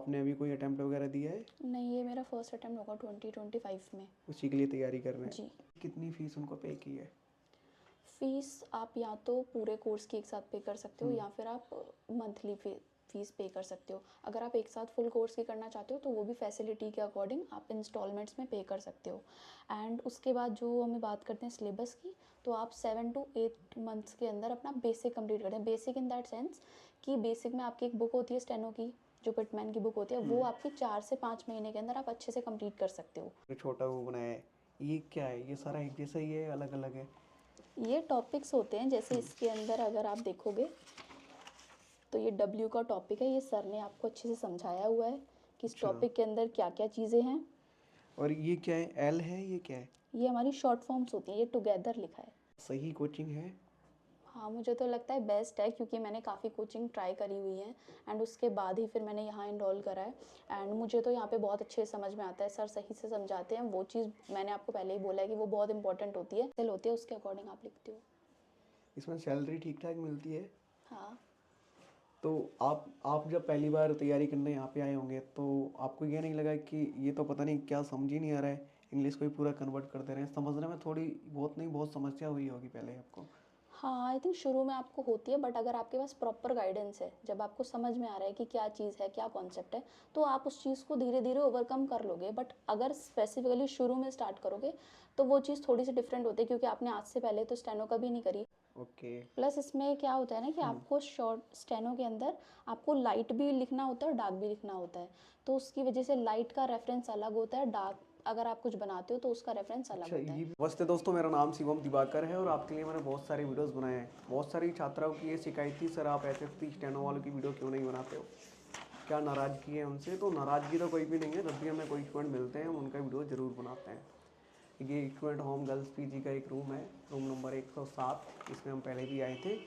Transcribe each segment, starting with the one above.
आपने अभी कोई अटेम्प्ट वगैरह दिया है? नहीं, ये मेरा फर्स्ट अटेम्प्ट होगा 2025 में। उसी के लिए तैयारी कर रहे हैं? जी। कितनी फीस उनको पे की है? फीस आप या तो पूरे कोर्स की एक साथ पे कर सकते हो या फिर आप मंथली फीस पे कर सकते हो। अगर आप एक साथ फुल कोर्स की करना चाहते हो तो वो भी फैसिलिटी के अकॉर्डिंग आप इंस्टॉलमेंट्स में पे कर सकते हो। एंड उसके बाद जो हमें बात करते हैं सिलेबस की, तो आप 7 to 8 मंथ्स के अंदर अपना बेसिक कंप्लीट करते हैं। बेसिक इन दैट सेंस कि बेसिक में आपकी एक बुक होती है स्टेनो की, जो पिटमैन की बुक होती है, वो आपकी 4 से 5 महीने के अंदर आप अच्छे से कंप्लीट कर सकते हो। जो छोटा वो बनाया है, ये क्या है? ये सारा एक जैसा ही है, अलग अलग है? ये टॉपिक्स होते हैं, जैसे इसके अंदर अगर आप देखोगे तो ये W का टॉपिक है। ये सर ने आपको अच्छे से समझाया हुआ है कि इस अच्छा। टॉपिक के अंदर क्या क्या चीज़ें हैं। और ये क्या है? एल है? ये क्या है? ये हमारी शॉर्ट फॉर्म्स होती हैं, ये टुगेदर लिखा है। सही कोचिंग है? हाँ, मुझे तो लगता है बेस्ट है, क्योंकि मैंने काफ़ी कोचिंग ट्राई करी हुई है एंड उसके बाद ही फिर मैंने यहाँ इनरोल करा है। एंड मुझे तो यहाँ पे बहुत अच्छे से समझ में आता है, सर सही से समझाते हैं। वो चीज़ मैंने आपको पहले ही बोला है कि वो बहुत इंपॉर्टेंट होती है, सेल होती है, उसके अकॉर्डिंग आप लिखते हो। इसमें सैलरी ठीक ठाक मिलती है? हाँ तो आप जब पहली बार तैयारी करने यहाँ पे आए होंगे तो आपको ये नहीं लगा कि ये तो पता नहीं क्या समझ ही नहीं आ रहा है, इंग्लिश को ही पूरा कन्वर्ट कर दे रहे हैं? समझने में थोड़ी बहुत नहीं बहुत समस्या हुई होगी पहले आपको? हाँ, आई थिंक शुरू में आपको होती है, बट अगर आपके पास प्रॉपर गाइडेंस है, जब आपको समझ में आ रहा है कि क्या चीज़ है, क्या कॉन्सेप्ट है, तो आप उस चीज़ को धीरे धीरे ओवरकम कर लोगे। बट अगर स्पेसिफिकली शुरू में स्टार्ट करोगे तो वो चीज़ थोड़ी सी डिफरेंट होती है, क्योंकि आपने आज से पहले तो स्टेनो कभी नहीं करी। ओके। प्लस इसमें क्या होता है ना कि आपको शॉर्ट स्टेनो के अंदर आपको लाइट भी लिखना होता है और डार्क भी लिखना होता है। तो उसकी वजह से लाइट का रेफरेंस अलग होता है, डार्क अगर आप कुछ बनाते हो तो उसका रेफरेंस अलग अच्छा, होता है। ये नमस्ते दोस्तों, मेरा नाम शिवम दिवाकर है और आपके लिए मैंने बहुत सारे वीडियोस बनाए हैं। बहुत सारी छात्राओं की ये शिकायत थी, सर आप एसएससी स्टेनो वालों की वीडियो क्यों नहीं बनाते हो? क्या नाराज़गी है उनसे? तो नाराज़गी तो कोई भी नहीं है, जब भी हमें कोई स्टूडेंट मिलते हैं हम उनका वीडियो ज़रूर बनाते हैं। ये स्टूडेंट होम गर्ल्स पीजी का एक रूम है, रूम नंबर 107। इसमें हम पहले भी आए थे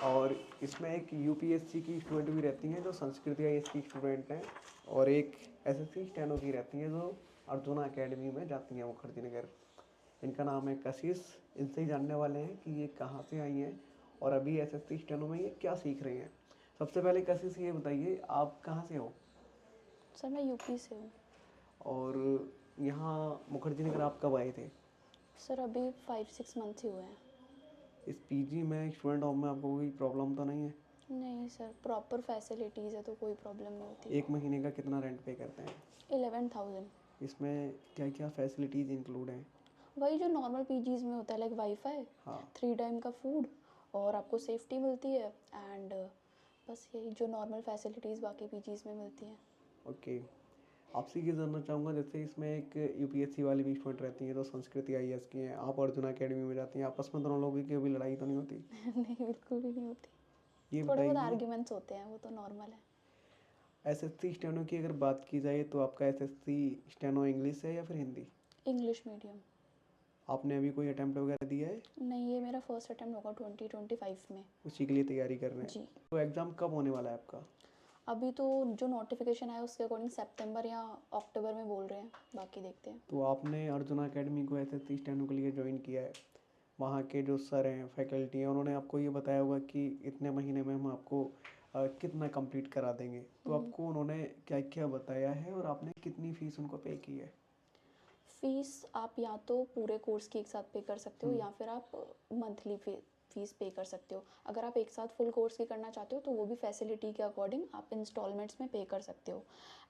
और इसमें एक यूपीएससी की स्टूडेंट भी रहती हैं जो संस्कृत आईएएस की स्टूडेंट हैं, और एक एसएससी स्टेनो की रहती हैं जो अर्जुना एकेडमी में जाती हैं मुखर्जी नगर। इनका नाम है कशिश। इनसे ही जानने वाले हैं कि ये कहाँ से आई हैं और अभी एसएससी स्टेनो में ये क्या सीख रही हैं। सबसे पहले कशिश ये बताइए, आप कहाँ से हो? सर मैं यूपी से हूँ। और यहाँ मुखर्जी नगर आप कब आए थे? सर अभी 5-6 मंथ ही हुए हैं। इस पीजी में स्टूडेंट होम में आपको कोई प्रॉब्लम तो नहीं है? नहीं सर, प्रॉपर फैसिलिटीज़ है तो कोई प्रॉब्लम नहीं होती। एक महीने का कितना रेंट पे करते हैं? 11,000। इसमें क्या क्या फैसिलिटीज़ इंक्लूड हैं? वही जो नॉर्मल पीजीज़ में होता है, लाइक वाईफाई, हाँ। 3 टाइम का फूड, और आपको सेफ्टी मिलती है। एंड बस यही जो नॉर्मल फैसिलिटीज़ बाकी पीजीज़ में मिलती हैं। ओके। आपसे ये जानना चाहूँगा, जैसे इसमें एक यूपीएससी वाली भी स्टूडेंट रहती हैं तो संस्कृत आईएएस की हैं, आप अर्जुना एकेडमी में जाती हैं, आपस में दोनों लोगों की कभी लड़ाई तो नहीं होती? नहीं, बिल्कुल भी नहीं होती। ये थोड़े बहुत बताइए, आर्ग्यूमेंट्स होते हैं, वो तो नॉर्मल है। एसएससी स्टेनो की अगर बात की जाए तो आपका एसएससी स्टेनो इंग्लिश है या फिर हिंदी? English medium. आपने अभी कोई अटेम्प्ट वगैरह दिया है? नहीं, ये मेरा फर्स्ट अटेम्प्ट होगा 2025 में। उसी के लिए तैयारी कर रहे हैं? जी। तो एग्ज़ाम कब होने वाला है आपका? अभी तो जो नोटिफिकेशन आया उसके अकॉर्डिंग सितंबर या अक्टूबर में बोल रहे हैं, बाकी देखते हैं। तो आपने अर्जुना एकेडमी को एसएससी स्टेनो के लिए ज्वाइन किया है, वहाँ के जो सर हैं, फैकल्टी हैं, उन्होंने आपको ये बताया होगा कि इतने महीने में हम आपको कितना कंप्लीट करा देंगे, तो आपको उन्होंने क्या क्या बताया है और आपने कितनी फ़ीस उनको पे की है? फीस आप या तो पूरे कोर्स की एक साथ पे कर सकते हो या फिर आप मंथली फीस पे कर सकते हो। अगर आप एक साथ फुल कोर्स की करना चाहते हो तो वो भी फैसिलिटी के अकॉर्डिंग आप इंस्टॉलमेंट्स में पे कर सकते हो।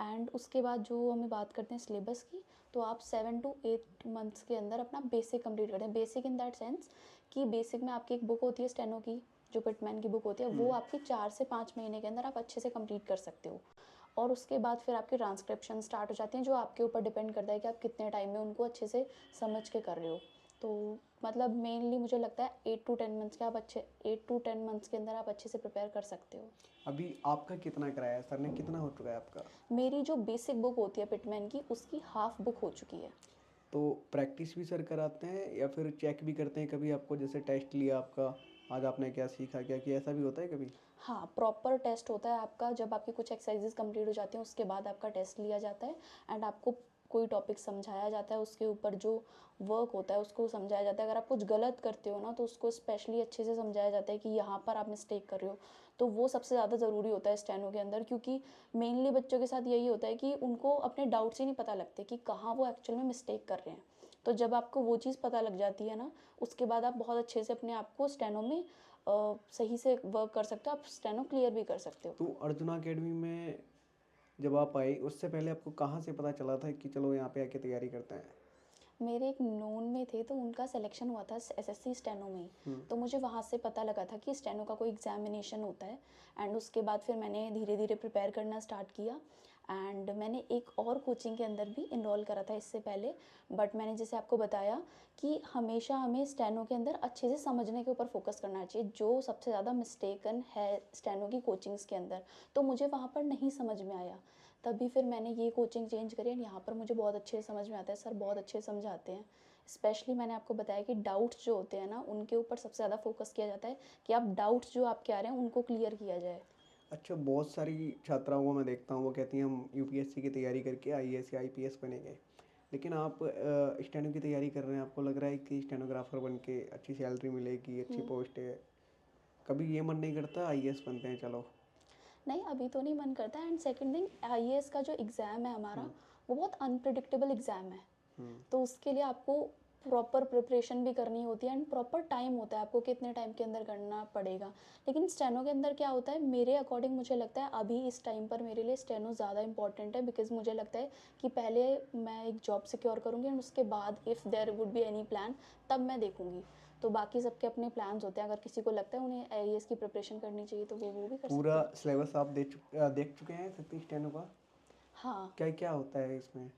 एंड उसके बाद जो हमें बात करते हैं सिलेबस की, तो आप 7 to 8 मंथ्स के अंदर अपना बेसिक कंप्लीट करते हैं। बेसिक इन दैट सेंस कि बेसिक में आपकी एक बुक होती है स्टेनो की, जो पिटमैन की बुक होती है, वो आपकी 4 से 5 महीने के अंदर आप अच्छे से कंप्लीट कर सकते हो। और उसके बाद फिर आपकी ट्रांसक्रिप्शन स्टार्ट हो जाती हैं, जो आपके ऊपर डिपेंड करता है कि आप कितने टाइम में उनको अच्छे से समझ के कर रहे हो। तो मतलब मेनली मुझे लगता है 8 to 10 मंथ्स के अंदर आप अच्छे से प्रिपेयर कर सकते हो। अभी आपका कितना कराया है सर ने, कितना हो चुका है आपका? मेरी जो बेसिक बुक होती है पिटमैन की, उसकी हाफ बुक हो चुकी है। तो प्रैक्टिस भी सर कराते हैं या फिर चेक भी करते हैं कभी आपको, जैसे टेस्ट लिया आपका, आज आपने क्या सीखा क्या किया, ऐसा भी होता है कभी? हाँ, प्रॉपर टेस्ट होता है आपका, जब आपकी कुछ एक्सरसाइजेज कंप्लीट हो जाती हैं उसके बाद आपका टेस्ट लिया जाता है। एंड आपको कोई टॉपिक समझाया जाता है, उसके ऊपर जो वर्क होता है उसको समझाया जाता है। अगर आप कुछ गलत करते हो ना तो उसको स्पेशली अच्छे से समझाया जाता है कि यहाँ पर आप मिस्टेक कर रहे हो। तो वो सबसे ज़्यादा ज़रूरी होता है स्टेनो के अंदर, क्योंकि मेनली बच्चों के साथ यही होता है कि उनको अपने डाउट्स ही नहीं पता लगते कि कहाँ वो एक्चुअल में मिस्टेक कर रहे हैं। तो जब आपको वो चीज़ पता लग जाती है ना, उसके बाद आप बहुत अच्छे से अपने आप को स्टेनो में सही से वर्क कर सकते हो, आप स्टेनो क्लियर भी कर सकते हो। तो अर्जुना अकेडमी में जब आप आई उससे पहले आपको कहाँ से पता चला था कि चलो यहाँ पे आके तैयारी करते हैं? मेरे एक नोन में थे, तो उनका सिलेक्शन हुआ था एसएससी स्टेनो में ही। तो मुझे वहाँ से पता लगा था कि स्टेनो का कोई एग्जामिनेशन होता है। एंड उसके बाद फिर मैंने धीरे धीरे प्रिपेयर करना स्टार्ट किया। एंड मैंने एक और कोचिंग के अंदर भी इनरोल करा था इससे पहले, बट मैंने जैसे आपको बताया कि हमेशा हमें स्टेनो के अंदर अच्छे से समझने के ऊपर फोकस करना चाहिए, जो सबसे ज़्यादा मिस्टेकन है स्टेनो की कोचिंग्स के अंदर। तो मुझे वहाँ पर नहीं समझ में आया, तभी फिर मैंने ये कोचिंग चेंज करी एंड यहाँ पर मुझे बहुत अच्छे से समझ में आता है। सर बहुत अच्छे से समझाते हैं। स्पेशली मैंने आपको बताया कि डाउट्स जो होते हैं ना, उनके ऊपर सबसे ज़्यादा फोकस किया जाता है कि आप डाउट्स जो आपके आ रहे हैं उनको क्लियर किया जाए। अच्छा, बहुत सारी छात्राओं को मैं देखता हूँ वो कहती हैं हम यूपीएससी की तैयारी करके आईएएस या आईपीएस बनेंगे, लेकिन आप स्टेनो की तैयारी कर रहे हैं, आपको लग रहा है कि स्टेनोग्राफर बन के अच्छी सैलरी मिलेगी, अच्छी पोस्ट है, कभी ये मन नहीं करता आईएएस बनते हैं चलो? नहीं, अभी तो नहीं मन करता। एंड सेकंड थिंग, आईएएस का जो एग्ज़ाम है हमारा, वो बहुत अनप्रिडिक्टेबल एग्ज़ाम है। तो उसके लिए आपको प्रॉपर प्रिपरेशन भी करनी होती है एंड प्रॉपर टाइम होता है आपको कितने टाइम के अंदर करना पड़ेगा। लेकिन स्टेनो के अंदर क्या होता है, मेरे अकॉर्डिंग मुझे लगता है अभी इस टाइम पर मेरे लिए स्टेनो ज़्यादा इंपॉर्टेंट है, बिकॉज मुझे लगता है कि पहले मैं एक जॉब सिक्योर करूँगी एंड उसके बाद if there would be any plan, तब मैं देखूँगी। तो बाकी सबके अपने प्लान्स होते हैं, अगर किसी को लगता है उन्हें आईएएस की प्रिपरेशन करनी चाहिए तो वो भी कर सकते पूरा हैं। सिलेबस आप देख चुके हैं सतीश स्टेनो का? हाँ, क्या क्या होता है इसमें?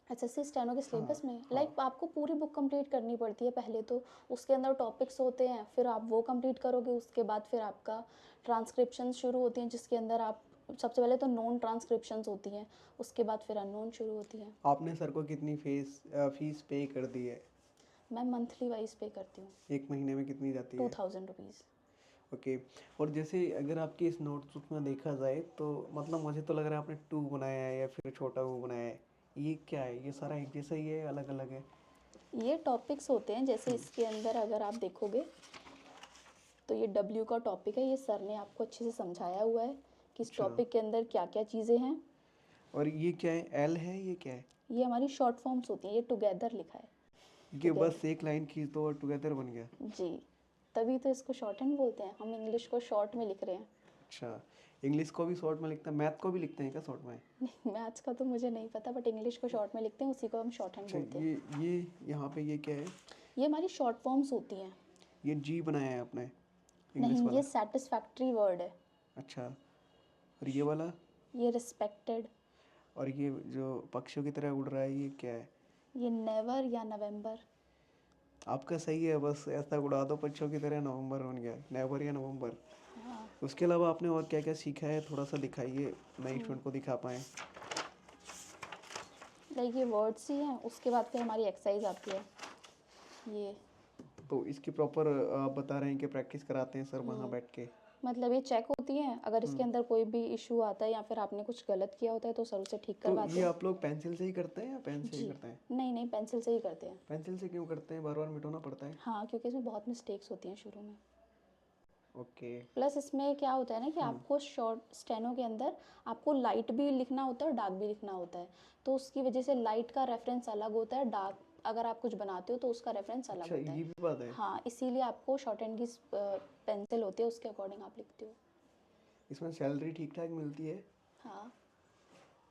एसएससी स्टेनो के हाँ, सिलेबस में हाँ। लाइक आपको पूरी बुक कंप्लीट करनी पड़ती है पहले तो। उसके अंदर टॉपिक्स होते हैं, फिर आप वो कंप्लीट करोगे, उसके बाद फिर आपका ट्रांसक्रिप्शन शुरू होती हैं, जिसके अंदर आप सबसे पहले तो नॉन ट्रांसक्रिप्शंस होती हैं, उसके बाद फिर अननोन शुरू होती है। आपने सर को कितनी फीस पे कर दी है? मैं मंथली वाइज पे करती हूँ। एक महीने में कितनी जाती है? 2000 रुपीज़। ओके। और जैसे अगर आपकी इस नोटबुक में देखा जाए तो मतलब मुझे तो लग रहा है आपने टू बनाया है या फिर छोटा वो बनाया है। ये क्या है? ये सारा एक जैसा ही है, अलग अलग है? ये टॉपिक्स होते हैं, जैसे इसके अंदर अगर आप देखोगे तो ये डब्ल्यू का टॉपिक है, ये सर ने आपको अच्छे से समझाया हुआ है कि इस अच्छा। टॉपिक के अंदर क्या क्या चीज़ें हैं। और ये क्या है? एल है, ये क्या है? ये हमारी शॉर्ट फॉर्म्स होती हैं, ये टुगेदर लिखा है। ये टुगेदर, बस एक लाइन खींच दो और टुगेदर बन गया? जी, तभी तो इसको शॉर्ट हैंड बोलते हैं, हम इंग्लिश को शॉर्ट में लिख रहे हैं। अच्छा, इंग्लिश को भी शॉर्ट में लिखते हैं, मैथ को भी लिखते हैं क्या शॉर्ट में? नहीं, मैथ्स का तो मुझे नहीं पता, बट इंग्लिश को शॉर्ट में लिखते हैं, उसी को हम शॉर्ट हैंड अच्छा, बोलते हैं। ये यहाँ पे ये क्या है? ये हमारी शॉर्ट फॉर्म्स होती हैं। ये जी बनाया है आपने, इंग्लिश नहीं, वाला? ये सेटिस्फैक्ट्री वर्ड है। अच्छा। और ये वाला? ये रिस्पेक्टेड। और ये जो पक्षियों की तरह उड़ रहा है ये क्या है? ये नेवर या नवंबर। आपका सही है, बस ऐसा उड़ा दो पक्षियों की तरह, नवंबर बन गया, नेवर या नवंबर। हाँ, उसके अलावा आपने और क्या क्या सीखा है, थोड़ा सा दिखाइए, नए स्टूडेंट को दिखा पाएँ। लाइक ये वर्ड्स ही हैं, उसके बाद फिर हमारी एक्सरसाइज आती है ये। तो इसकी प्रॉपर आप बता रहे हैं कि प्रैक्टिस कराते हैं सर वहाँ बैठ के? मतलब ये चेक होती हैं, अगर इसके अंदर कोई भी इशू आता है या फिर आपने कुछ गलत किया होता है तो सर उसे ठीक तो करवाते ये हैं। आप लोग पेंसिल से ही करते हैं या पेन से ही जी, करते हैं? नहीं नहीं, पेंसिल से ही करते हैं। पेंसिल से क्यों करते हैं, बार बार मिटाना पड़ता है? हाँ, क्योंकि इसमें बहुत मिस्टेक्स होती हैं शुरू में। ओके। प्लस इसमें क्या होता है ना कि आपको शॉर्ट स्टेनो के अंदर आपको लाइट भी लिखना होता है और डार्क भी लिखना होता है। तो उसकी वजह से लाइट का रेफरेंस अलग होता है, डार्क अगर आप कुछ बनाते हो तो उसका रेफरेंस अलग अच्छा, होता ये है। भी बात है? हाँ, इसीलिए आपको शॉर्ट हैंड की पेंसिल होती है, उसके अकॉर्डिंग आप लिखते हो। इसमें सैलरी ठीक ठाक मिलती है? हाँ।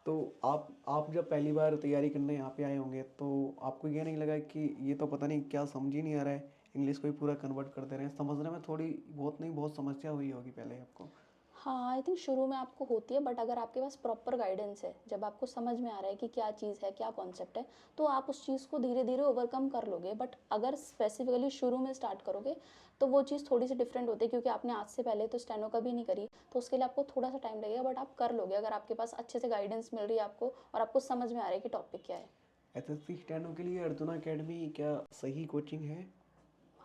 तो आप जब पहली बार तैयारी करने यहाँ पे आए होंगे तो आपको ये नहीं लगा कि ये तो पता नहीं क्या समझ ही नहीं आ रहा है, इंग्लिश को ही पूरा कन्वर्ट कर दे रहे हैं, समझने में थोड़ी बहुत नहीं बहुत समस्या हुई होगी पहले आपको? हाँ, आई थिंक शुरू में आपको होती है, बट अगर आपके पास प्रॉपर गाइडेंस है, जब आपको समझ में आ रहा है कि क्या चीज़ है, क्या कॉन्सेप्ट है, तो आप उस चीज़ को धीरे धीरे ओवरकम कर लोगे। बट अगर स्पेसिफिकली शुरू में स्टार्ट करोगे तो वो चीज़ थोड़ी सी डिफरेंट होती है, क्योंकि आपने आज से पहले तो स्टेनो कभी नहीं करी, तो उसके लिए आपको थोड़ा सा टाइम लगेगा, बट आप कर लोगे अगर आपके पास अच्छे से गाइडेंस मिल रही है आपको और आपको समझ में आ रहा है कि टॉपिक क्या है। एसएससी स्टेनो के लिए अर्जुना अकेडमी क्या सही कोचिंग है?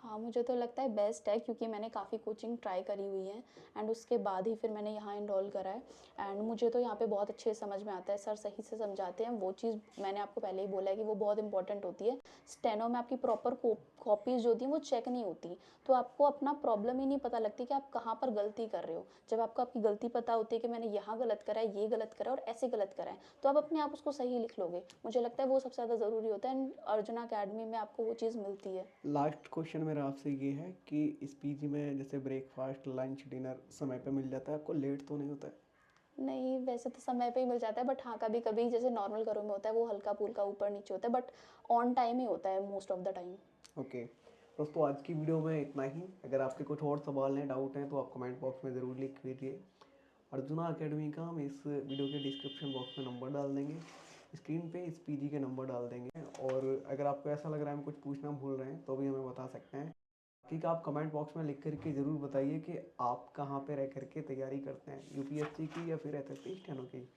हाँ, मुझे तो लगता है बेस्ट है, क्योंकि मैंने काफ़ी कोचिंग ट्राई करी हुई है एंड उसके बाद ही फिर मैंने यहाँ एनरोल करा है। एंड मुझे तो यहाँ पे बहुत अच्छे से समझ में आता है, सर सही से समझाते हैं। वो चीज़ मैंने आपको पहले ही बोला है कि वो बहुत इंपॉर्टेंट होती है। स्टेनो में आपकी प्रॉपर कॉपीज़ जो होती हैं वो चेक नहीं होती, तो आपको अपना प्रॉब्लम ही नहीं पता लगती कि आप कहाँ पर गलती कर रहे हो। जब आपको आपकी गलती पता होती है कि मैंने यहाँ गलत करा है, ये गलत करा है और ऐसे गलत करा है, तो आप अपने आप उसको सही लिख लोगे। मुझे लगता है वो सबसे ज़्यादा ज़रूरी होता है एंड अर्जुना अकेडमी में आपको वो चीज़ मिलती है। लास्ट क्वेश्चन मेरा आपसे ये है कि इस पीजी में जैसे ब्रेकफास्ट, लंच, डिनर समय पे मिल जाता है, आपको लेट तो नहीं होता है? नहीं, वैसे तो समय पे ही मिल जाता है, बट हाँ, कभी-कभी जैसे नॉर्मल घरों में होता है वो हल्का-फुल्का ऊपर-नीचे होता है, बट ऑन टाइम ही होता है most of the time. Okay, दोस्तों आज की वीडियो में इतना ही। अगर आपके कुछ और सवाल हैं, डाउट हैं, तो आप कमेंट बॉक्स में ज़रूर लिख दीजिए। अर्जुना अकेडमी का हम इस वीडियो के डिस्क्रिप्शन बॉक्स में नंबर डाल देंगे, स्क्रीन पे इस पीजी के नंबर डाल देंगे। और अगर आपको ऐसा लग रहा है हम कुछ पूछना भूल रहे हैं तो भी हमें बता सकते हैं। ठीक है, आप कमेंट बॉक्स में लिख करके ज़रूर बताइए कि आप कहाँ पे रह करके तैयारी करते हैं, यूपीएससी की या फिर एसएससी स्टेनो की।